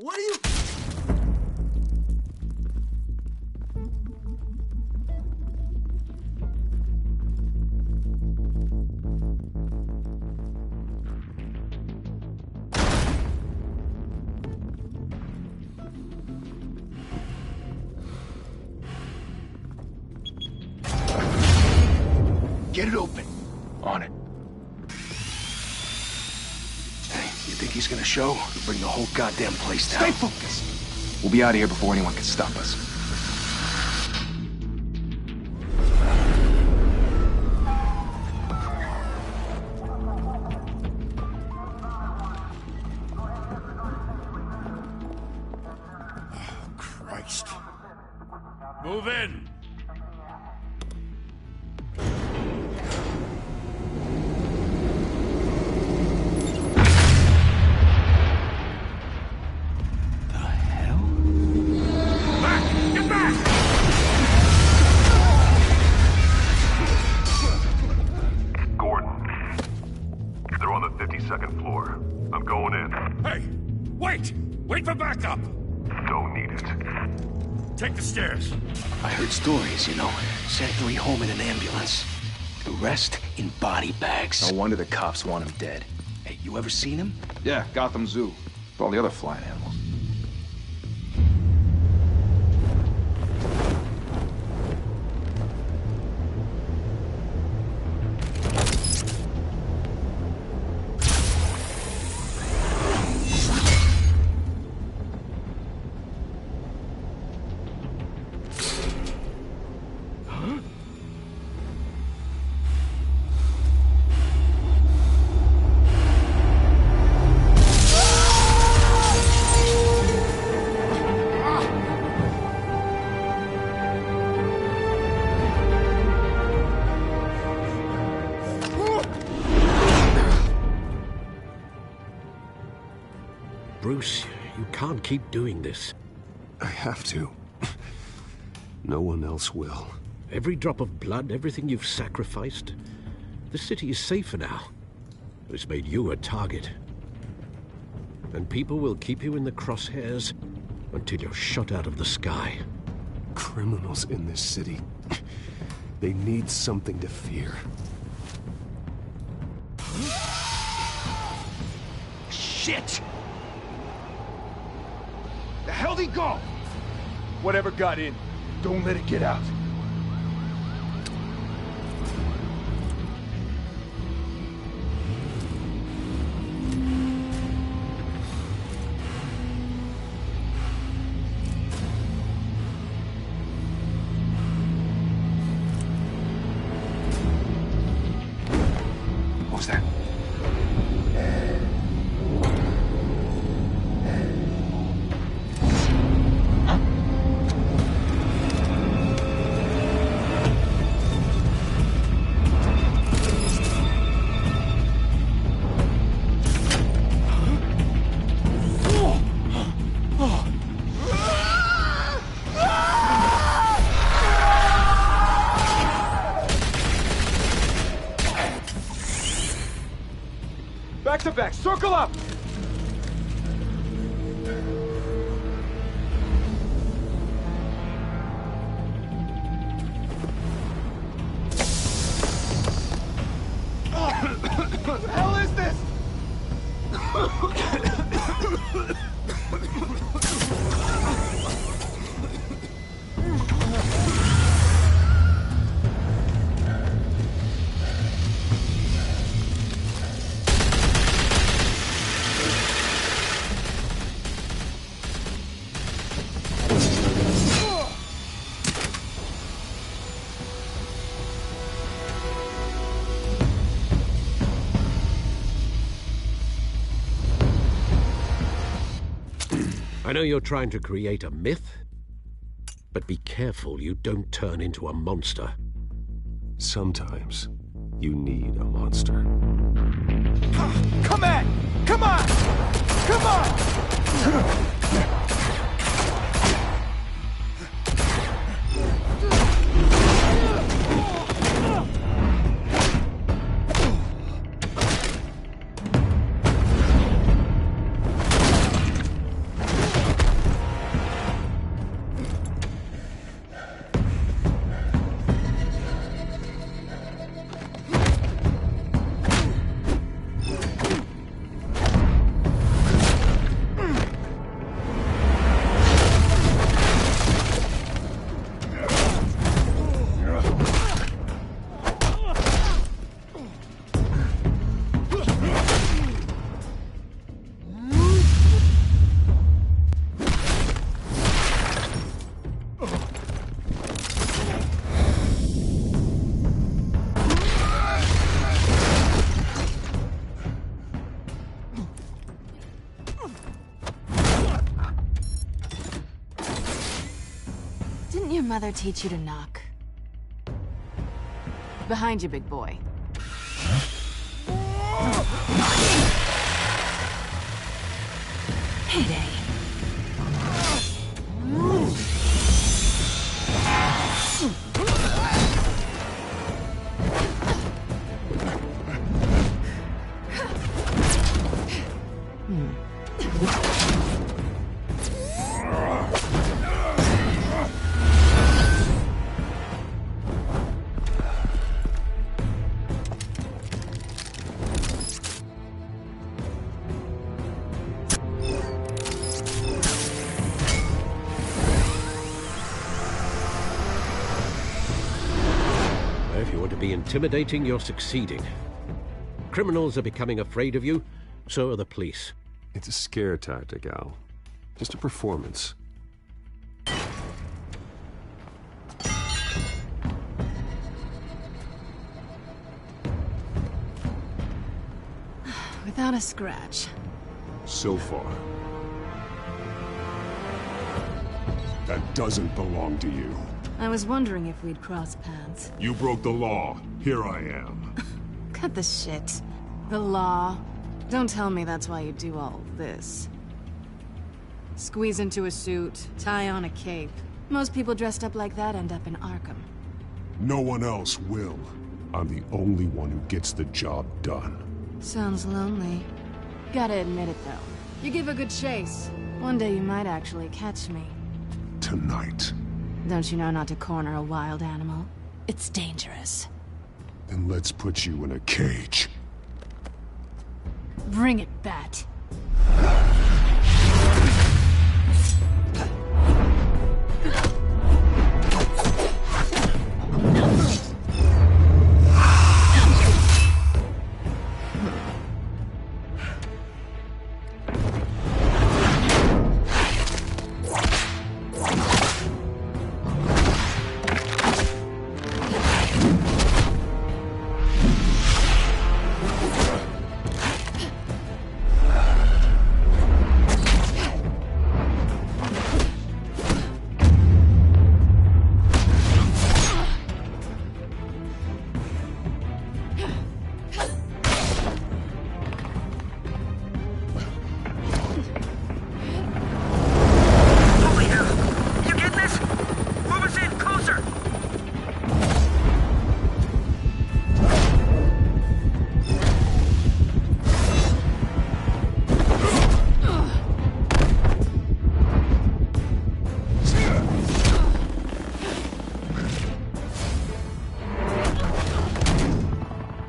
What are you... Get it open. On it. Hey, you think he's gonna show? He'll bring the whole goddamn place down. Stay focused. We'll be out of here before anyone can stop us. Oh, Christ. Move in! Second floor. I'm going in. Hey! Wait! Wait for backup! Don't need it. Take the stairs. I heard stories, you know. Sent 3 home in an ambulance. The rest in body bags. No wonder the cops want him dead. Hey, you ever seen him? Yeah, Gotham Zoo. With all the other flying animals. Bruce, you can't keep doing this. I have to. No one else will. Every drop of blood, everything you've sacrificed. The city is safer now. It's made you a target. And people will keep you in the crosshairs until you're shot out of the sky. Criminals in this city. They need something to fear. Shit! The hell'd he go? Whatever got in, don't let it get out. What was that? Back to back, circle up! What the hell is this? I know you're trying to create a myth, but be careful you don't turn into a monster. Sometimes you need a monster. Come on! Come on! Come on! Didn't your mother teach you to knock? Behind you, big boy. Heyday. If you want to be intimidating, you're succeeding. Criminals are becoming afraid of you, so are the police. It's a scare tactic, Al. Just a performance. Without a scratch. So far. That doesn't belong to you. I was wondering if we'd cross paths. You broke the law. Here I am. Cut the shit. The law. Don't tell me that's why you do all this. Squeeze into a suit, tie on a cape. Most people dressed up like that end up in Arkham. No one else will. I'm the only one who gets the job done. Sounds lonely. Gotta admit it, though. You give a good chase. One day you might actually catch me. Tonight. Don't you know not to corner a wild animal? It's dangerous. Then let's put you in a cage. Bring it, Bat.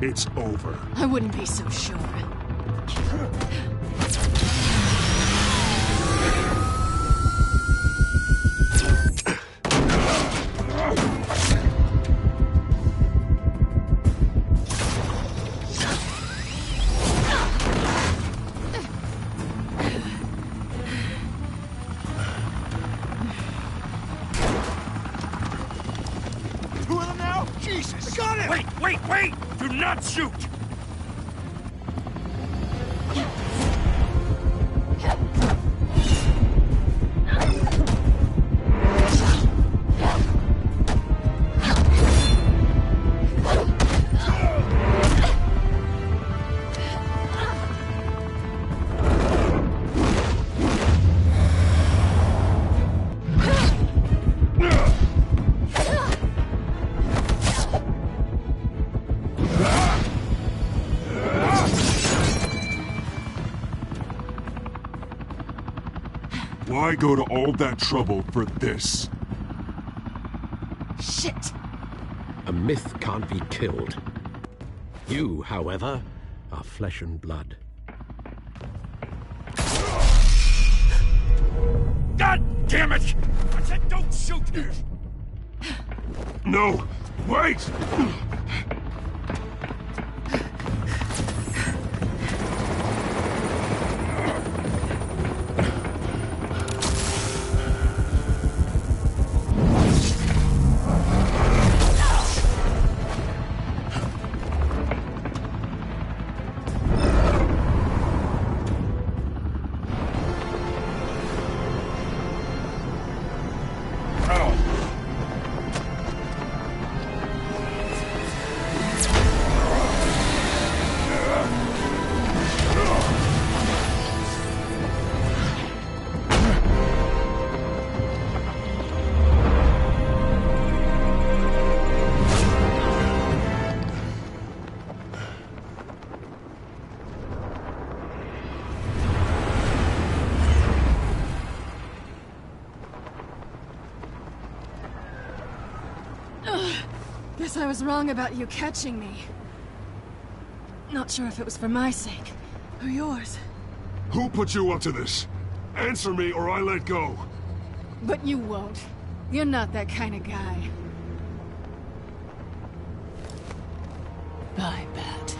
It's over. I wouldn't be so sure. Two of them now? Jesus! Got him! Wait! Do not shoot! Why go to all that trouble for this? Shit! A myth can't be killed. You, however, are flesh and blood. God damn it! I said don't shoot! No! Wait! Guess I was wrong about you catching me. Not sure if it was for my sake, or yours. Who put you up to this? Answer me or I let go. But you won't. You're not that kind of guy. Bye, Bat.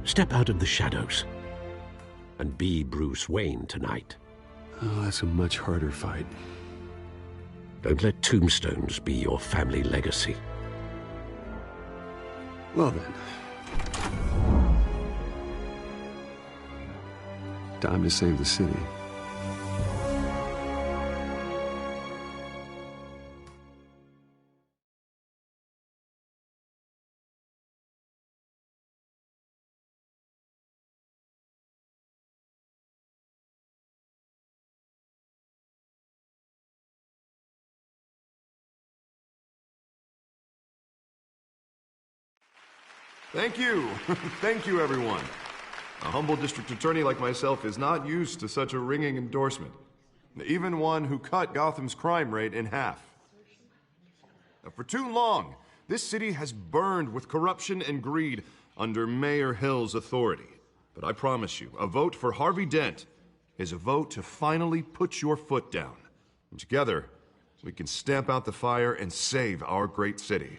Step out of the shadows and be Bruce Wayne tonight. Oh, that's a much harder fight. Don't let tombstones be your family legacy. Well then. Time to save the city. Thank you. Thank you, everyone. A humble district attorney like myself is not used to such a ringing endorsement. Even one who cut Gotham's crime rate in half. For too long, this city has burned with corruption and greed under Mayor Hill's authority. But I promise you, a vote for Harvey Dent is a vote to finally put your foot down. And together, we can stamp out the fire and save our great city.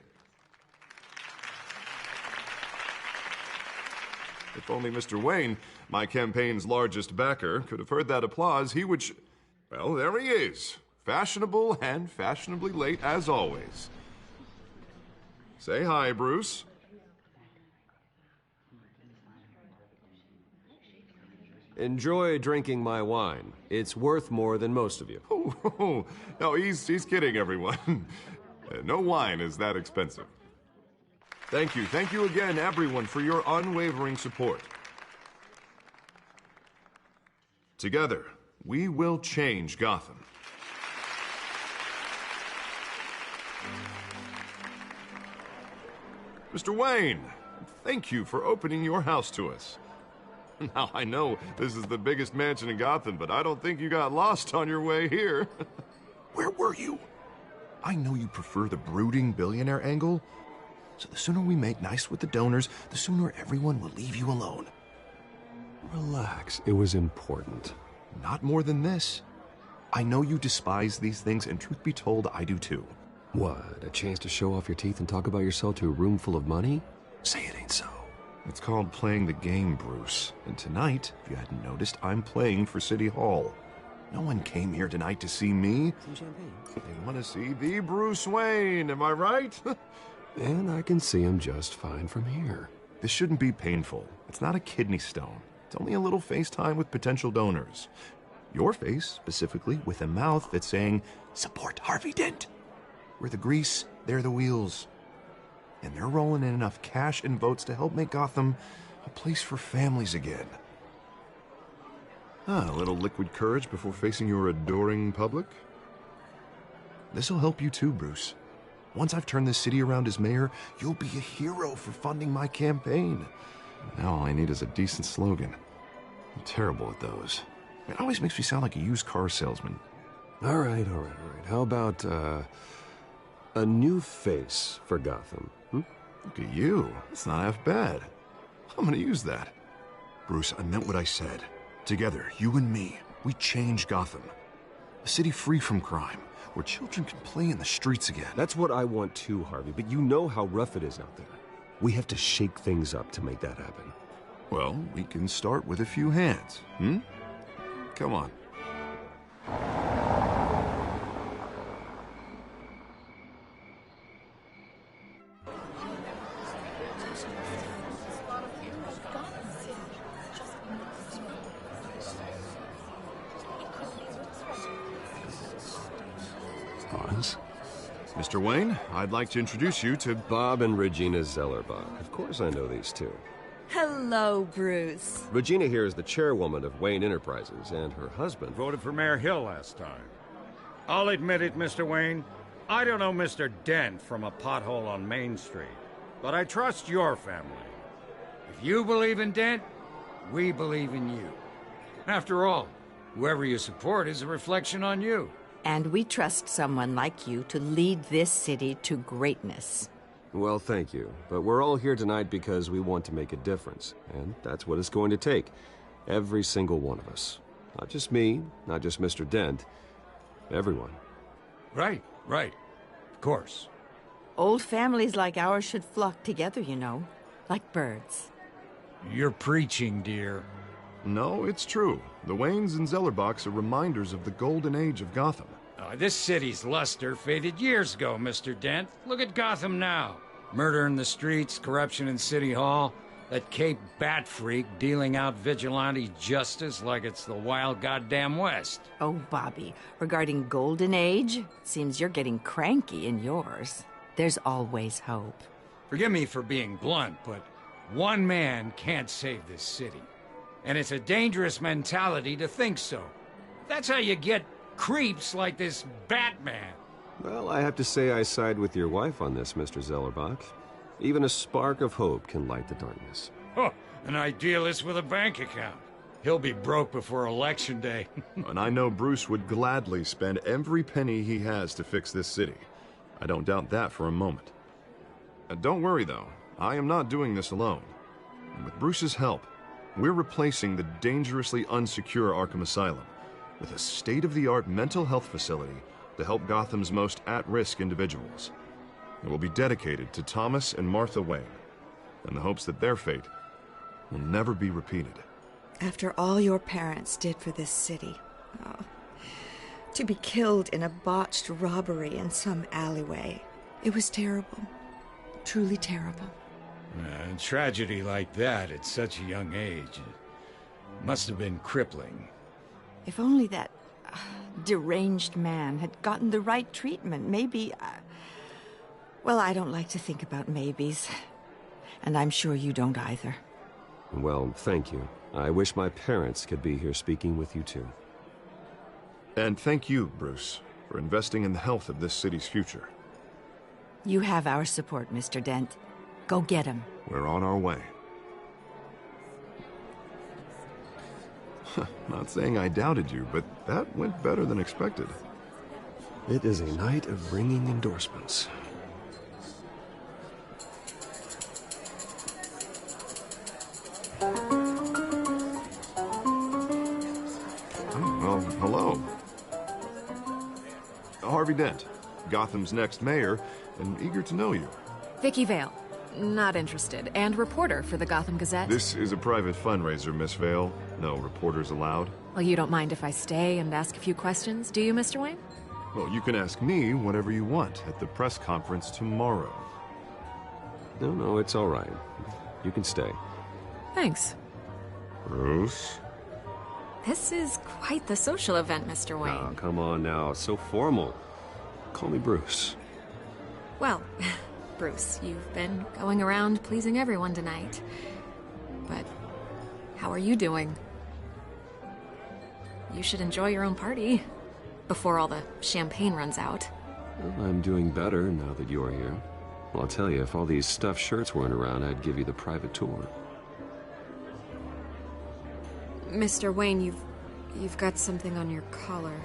If only Mr. Wayne, my campaign's largest backer, could have heard that applause, he would well, there he is. Fashionable and fashionably late as always. Say hi, Bruce. Enjoy drinking my wine. It's worth more than most of you. Oh, no, he's kidding, everyone. No wine is that expensive. Thank you again, everyone, for your unwavering support. Together, we will change Gotham. Mr. Wayne, thank you for opening your house to us. Now, I know this is the biggest mansion in Gotham, but I don't think you got lost on your way here. Where were you? I know you prefer the brooding billionaire angle, so the sooner we make nice with the donors, the sooner everyone will leave you alone. Relax, it was important. Not more than this. I know you despise these things, and truth be told, I do too. What, a chance to show off your teeth and talk about yourself to a room full of money? Say it ain't so. It's called playing the game, Bruce. And tonight, if you hadn't noticed, I'm playing for City Hall. No one came here tonight to see me. Some champagne. They want to see the Bruce Wayne, am I right? And I can see him just fine from here. This shouldn't be painful. It's not a kidney stone. It's only a little FaceTime with potential donors. Your face, specifically, with a mouth that's saying, support Harvey Dent. We're the grease, they're the wheels. And they're rolling in enough cash and votes to help make Gotham a place for families again. A little liquid courage before facing your adoring public. This'll help you too, Bruce. Once I've turned this city around as mayor, you'll be a hero for funding my campaign. Now all I need is a decent slogan. I'm terrible at those. It always makes me sound like a used car salesman. All right. How about, a new face for Gotham? Look at you. That's not half bad. I'm gonna use that. Bruce, I meant what I said. Together, you and me, we change Gotham. A city free from crime, where children can play in the streets again. That's what I want too, Harvey, but you know how rough it is out there. We have to shake things up to make that happen. Well, we can start with a few hands, Come on. Mr. Wayne, I'd like to introduce you to Bob and Regina Zellerbach. Of course I know these two. Hello, Bruce. Regina here is the chairwoman of Wayne Enterprises, and her husband... Voted for Mayor Hill last time. I'll admit it, Mr. Wayne. I don't know Mr. Dent from a pothole on Main Street, but I trust your family. If you believe in Dent, we believe in you. After all, whoever you support is a reflection on you. And we trust someone like you to lead this city to greatness. Well, thank you. But we're all here tonight because we want to make a difference. And that's what it's going to take. Every single one of us. Not just me, not just Mr. Dent. Everyone. Right. Of course. Old families like ours should flock together, you know. Like birds. You're preaching, dear. No, it's true. The Waynes and Zellerbachs are reminders of the golden age of Gotham. This city's luster faded years ago, Mr. Dent. Look at Gotham now. Murder in the streets, corruption in City Hall, that Cape Bat freak dealing out vigilante justice like it's the wild goddamn West. Oh, Bobby, regarding Golden Age, seems you're getting cranky in yours. There's always hope. Forgive me for being blunt, but one man can't save this city. And it's a dangerous mentality to think so. That's how you get creeps like this Batman. Well, I have to say I side with your wife on this, Mr. Zellerbach. Even a spark of hope can light the darkness. Oh, an idealist with a bank account. He'll be broke before Election Day. And I know Bruce would gladly spend every penny he has to fix this city. I don't doubt that for a moment. Don't worry, though. I am not doing this alone. And with Bruce's help, we're replacing the dangerously unsecure Arkham Asylum with a state-of-the-art mental health facility to help Gotham's most at-risk individuals. It will be dedicated to Thomas and Martha Wayne, in the hopes that their fate will never be repeated. After all your parents did for this city, to be killed in a botched robbery in some alleyway, it was terrible. Truly terrible. A tragedy like that at such a young age must have been crippling. If only that deranged man had gotten the right treatment, maybe... Well, I don't like to think about maybes. And I'm sure you don't either. Well, thank you. I wish my parents could be here speaking with you too. And thank you, Bruce, for investing in the health of this city's future. You have our support, Mr. Dent. Go get him. We're on our way. Not saying I doubted you, but that went better than expected. It is a night of ringing endorsements. Well, hello. Harvey Dent, Gotham's next mayor, and eager to know you. Vicky Vale. Not interested. And reporter for the Gotham Gazette. This is a private fundraiser, Miss Vale. No reporters allowed. Well, you don't mind if I stay and ask a few questions, do you, Mr. Wayne? Well, you can ask me whatever you want at the press conference tomorrow. No, it's all right. You can stay. Thanks. Bruce? This is quite the social event, Mr. Wayne. Oh, come on now. So formal. Call me Bruce. Well, Bruce, you've been going around pleasing everyone tonight. But how are you doing? You should enjoy your own party before all the champagne runs out. Well, I'm doing better now that you're here. Well, I'll tell you, if all these stuffed shirts weren't around, I'd give you the private tour. Mr. Wayne, you've got something on your collar.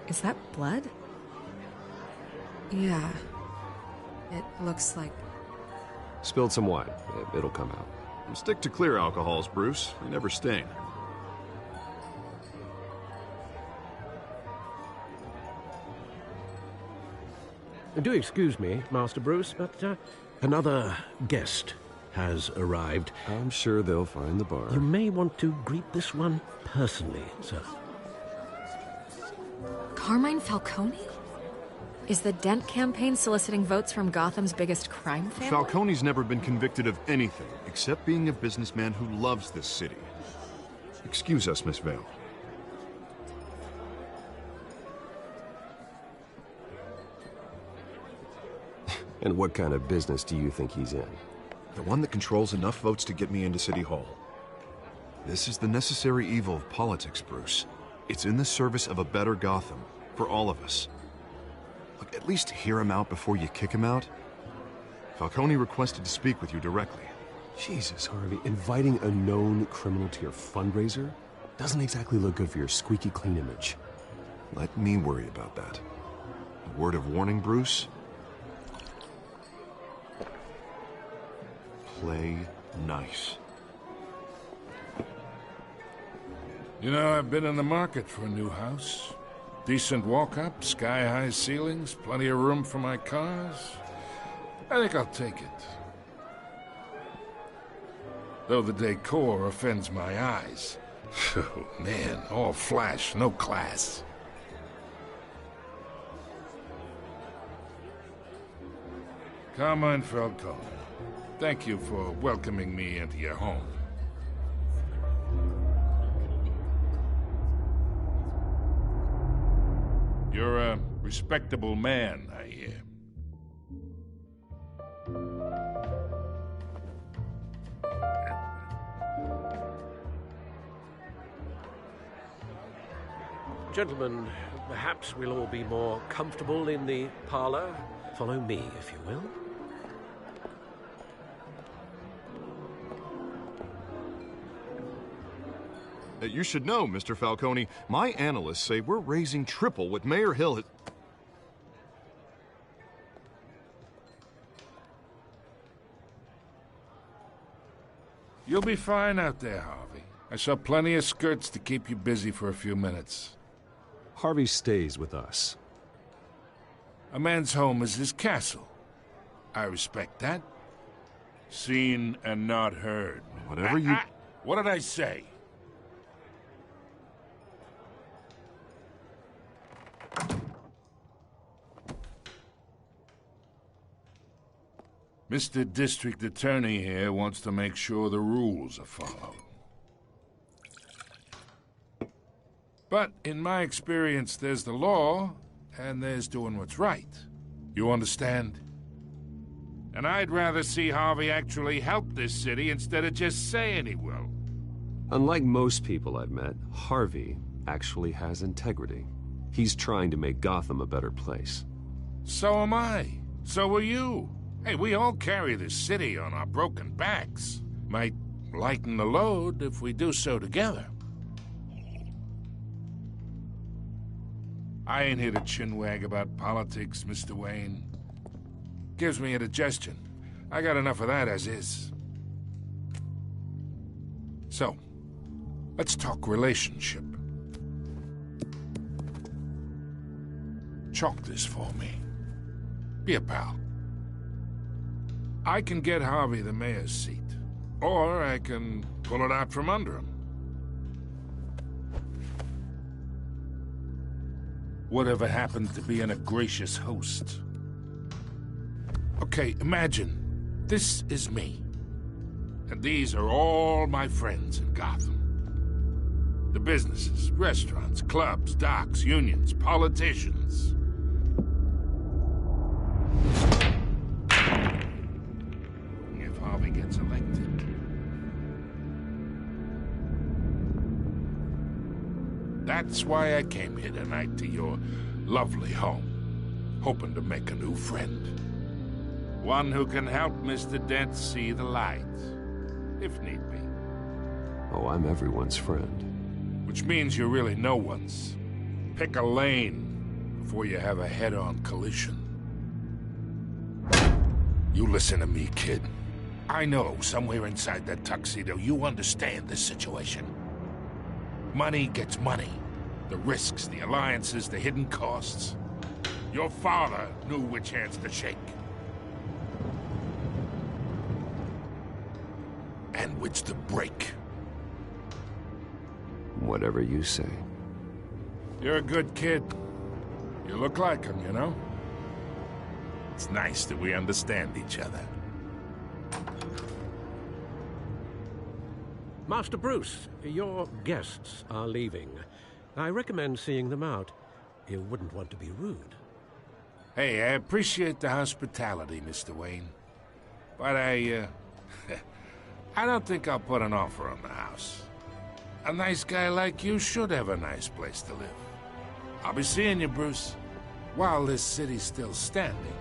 Is that blood? Yeah. It looks like... Spilled some wine. It'll come out. Stick to clear alcohols, Bruce. They never stain. Do excuse me, Master Bruce, but another guest has arrived. I'm sure they'll find the bar. You may want to greet this one personally, sir. Carmine Falcone? Is the Dent campaign soliciting votes from Gotham's biggest crime family? Falcone's never been convicted of anything except being a businessman who loves this city. Excuse us, Miss Vale. And what kind of business do you think he's in? The one that controls enough votes to get me into City Hall. This is the necessary evil of politics, Bruce. It's in the service of a better Gotham, for all of us. Look, at least hear him out before you kick him out. Falcone requested to speak with you directly. Jesus, Harvey, inviting a known criminal to your fundraiser doesn't exactly look good for your squeaky clean image. Let me worry about that. A word of warning, Bruce? Play nice. You know, I've been in the market for a new house. Decent walk-up, sky-high ceilings, plenty of room for my cars. I think I'll take it. Though the decor offends my eyes. Oh, man, all flash, no class. Carmine Falcone, thank you for welcoming me into your home. You're a respectable man, I hear. Gentlemen, perhaps we'll all be more comfortable in the parlor. Follow me, if you will. You should know, Mr. Falcone, my analysts say we're raising triple what Mayor Hill has... You'll be fine out there, Harvey. I saw plenty of skirts to keep you busy for a few minutes. Harvey stays with us. A man's home is his castle. I respect that. Seen and not heard. Whatever you... What did I say? Mr. District Attorney here wants to make sure the rules are followed. But in my experience, there's the law, and there's doing what's right. You understand? And I'd rather see Harvey actually help this city instead of just saying he will. Unlike most people I've met, Harvey actually has integrity. He's trying to make Gotham a better place. So am I. So are you. Hey, we all carry this city on our broken backs. Might lighten the load if we do so together. I ain't here to chinwag about politics, Mr. Wayne. Gives me indigestion. I got enough of that as is. So, let's talk relationship. Chalk this for me. Be a pal. I can get Harvey the mayor's seat, or I can pull it out from under him. Whatever happened to being a gracious host? Okay, imagine, this is me. And these are all my friends in Gotham. The businesses, restaurants, clubs, docks, unions, politicians. If Harvey gets elected. That's why I came here tonight to your lovely home, hoping to make a new friend. One who can help Mr. Dent see the light, if need be. Oh, I'm everyone's friend. Which means you're really no one's. Pick a lane before you have a head-on collision. You listen to me, kid. I know somewhere inside that tuxedo you understand this situation. Money gets money. The risks, the alliances, the hidden costs. Your father knew which hands to shake. And which to break. Whatever you say. You're a good kid. You look like him, you know? It's nice that we understand each other. Master Bruce, your guests are leaving. I recommend seeing them out. You wouldn't want to be rude. Hey, I appreciate the hospitality, Mr. Wayne. But I don't think I'll put an offer on the house. A nice guy like you should have a nice place to live. I'll be seeing you, Bruce, while this city's still standing.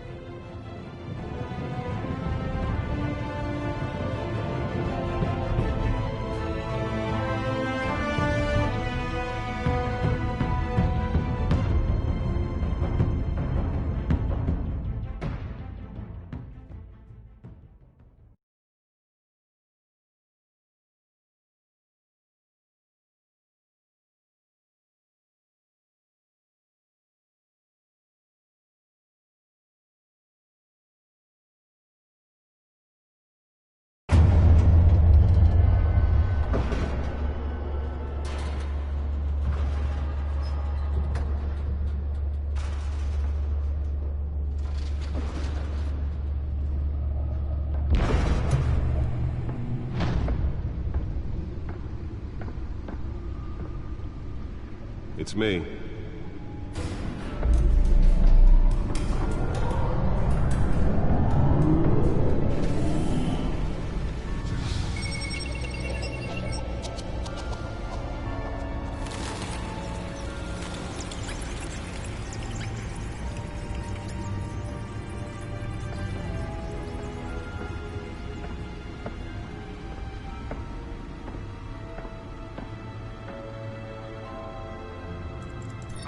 It's me.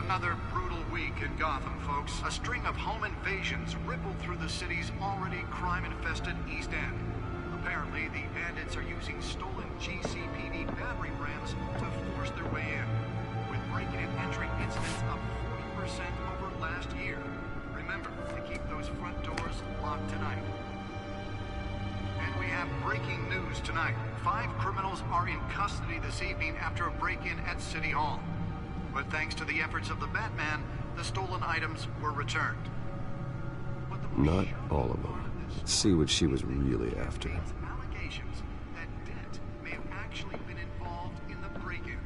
Another brutal week in Gotham, folks. A string of home invasions rippled through the city's already crime-infested East End. Apparently, the bandits are using stolen GCPD battering rams to force their way in, with breaking and entering incidents up 40% over last year. Remember to keep those front doors locked tonight. And we have breaking news tonight. 5 criminals are in custody this evening after a break-in at City Hall. But thanks to the efforts of the Batman, the stolen items were returned. Not all of them. Let's see what she was really after. Allegations that Dent may have actually been involved in the break-in.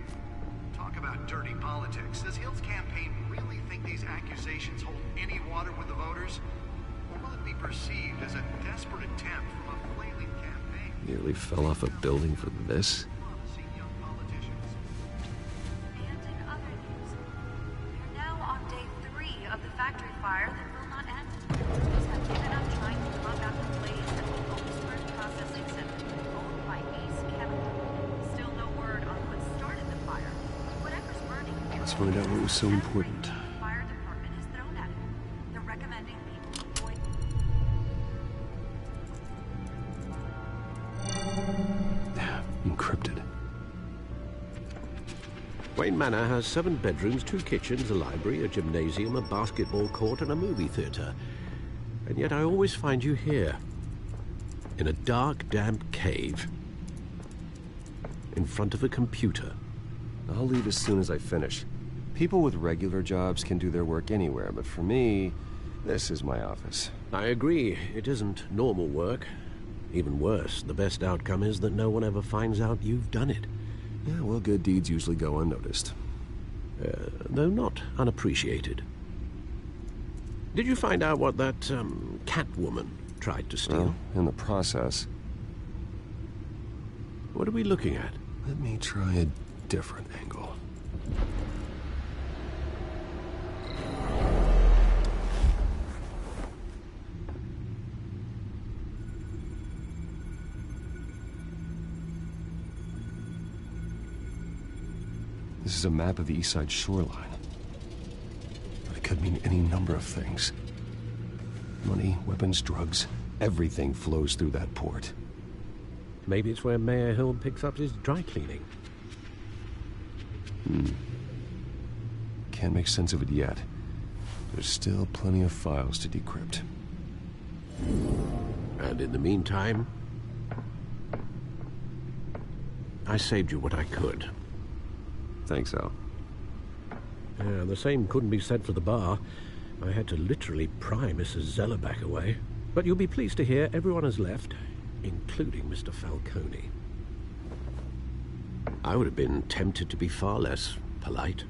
Talk about dirty politics. Does Hill's campaign really think these accusations hold any water with the voters? Or will it be perceived as a desperate attempt from a flailing campaign? Nearly fell off a building for this? Let's find out what was so important. Fire department has thrown at it. They're recommending people avoid. Encrypted. Wayne Manor has 7 bedrooms, 2 kitchens, a library, a gymnasium, a basketball court, and a movie theater. And yet I always find you here, in a dark, damp cave, in front of a computer. I'll leave as soon as I finish. People with regular jobs can do their work anywhere, but for me, this is my office. I agree. It isn't normal work. Even worse, the best outcome is that no one ever finds out you've done it. Yeah, well, good deeds usually go unnoticed. Though not unappreciated. Did you find out what that, Catwoman tried to steal? Well, in the process. What are we looking at? Let me try a different angle. This is a map of the East Side shoreline. But it could mean any number of things. Money, weapons, drugs, everything flows through that port. Maybe it's where Mayor Hill picks up his dry cleaning. Can't make sense of it yet. There's still plenty of files to decrypt. And in the meantime, I saved you what I could. Thanks, Al. Yeah, the same couldn't be said for the bar. I had to literally pry Mrs. Zellerback away. But you'll be pleased to hear everyone has left, including Mr. Falcone. I would have been tempted to be far less polite.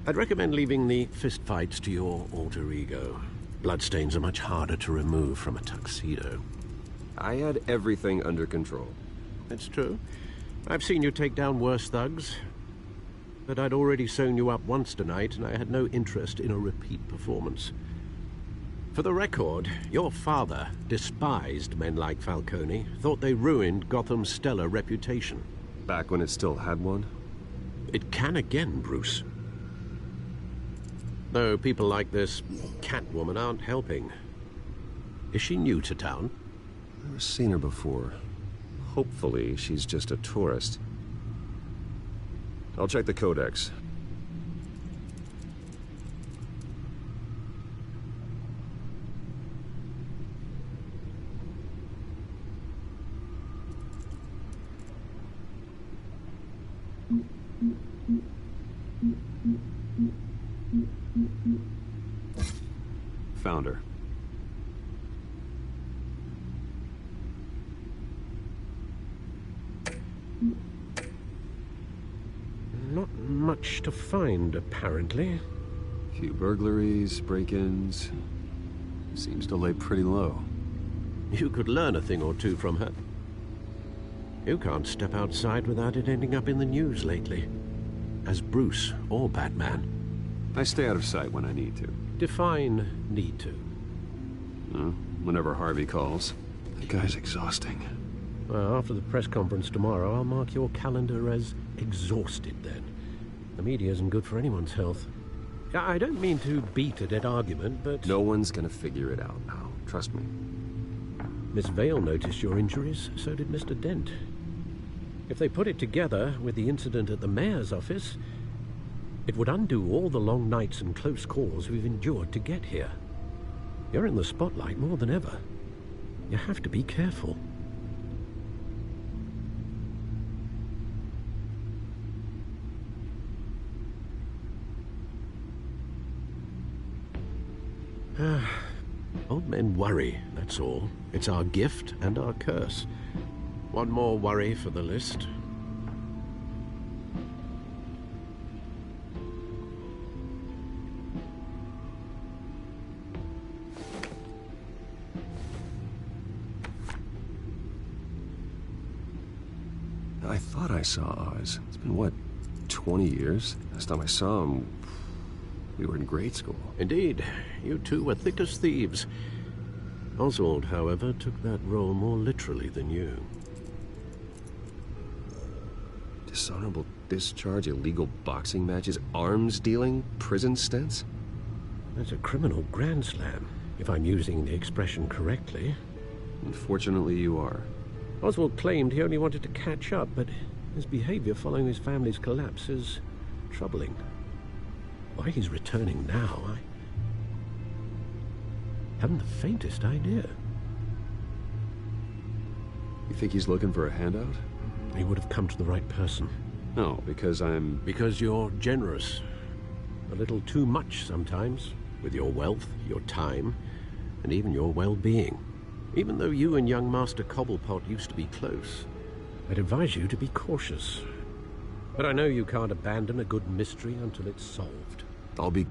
I'd recommend leaving the fistfights to your alter ego. Bloodstains are much harder to remove from a tuxedo. I had everything under control. It's true. I've seen you take down worse thugs, but I'd already sewn you up once tonight, and I had no interest in a repeat performance. For the record, your father despised men like Falcone, thought they ruined Gotham's stellar reputation. Back when it still had one? It can again, Bruce. Though people like this Catwoman aren't helping. Is she new to town? I've never seen her before. Hopefully, she's just a tourist. I'll check the codex. Found her. Not much to find, apparently. Few burglaries, break-ins. Seems to lay pretty low. You could learn a thing or two from her. You can't step outside without it ending up in the news lately. As Bruce or Batman. I stay out of sight when I need to. Define need to. Whenever Harvey calls. That guy's exhausting. Well, after the press conference tomorrow, I'll mark your calendar as exhausted then. The media isn't good for anyone's health. I don't mean to beat a dead argument, but... No one's gonna figure it out now. Trust me. Miss Vale noticed your injuries, so did Mr. Dent. If they put it together with the incident at the mayor's office, it would undo all the long nights and close calls we've endured to get here. You're in the spotlight more than ever. You have to be careful. Old men worry, that's all. It's our gift and our curse. One more worry for the list. I thought I saw Oz. It's been, what, 20 years? Last time I saw him, we were in grade school. Indeed. You two were thick as thieves. Oswald, however, took that role more literally than you. Dishonorable discharge, illegal boxing matches, arms dealing, prison stints? That's a criminal grand slam, if I'm using the expression correctly. Unfortunately, you are. Oswald claimed he only wanted to catch up, but his behavior following his family's collapse is troubling. Why he's returning now, I haven't the faintest idea. You think he's looking for a handout? He would have come to the right person. No, because I'm... Because you're generous. A little too much sometimes, with your wealth, your time, and even your well-being. Even though you and young Master Cobblepot used to be close, I'd advise you to be cautious. But I know you can't abandon a good mystery until it's solved. I'll be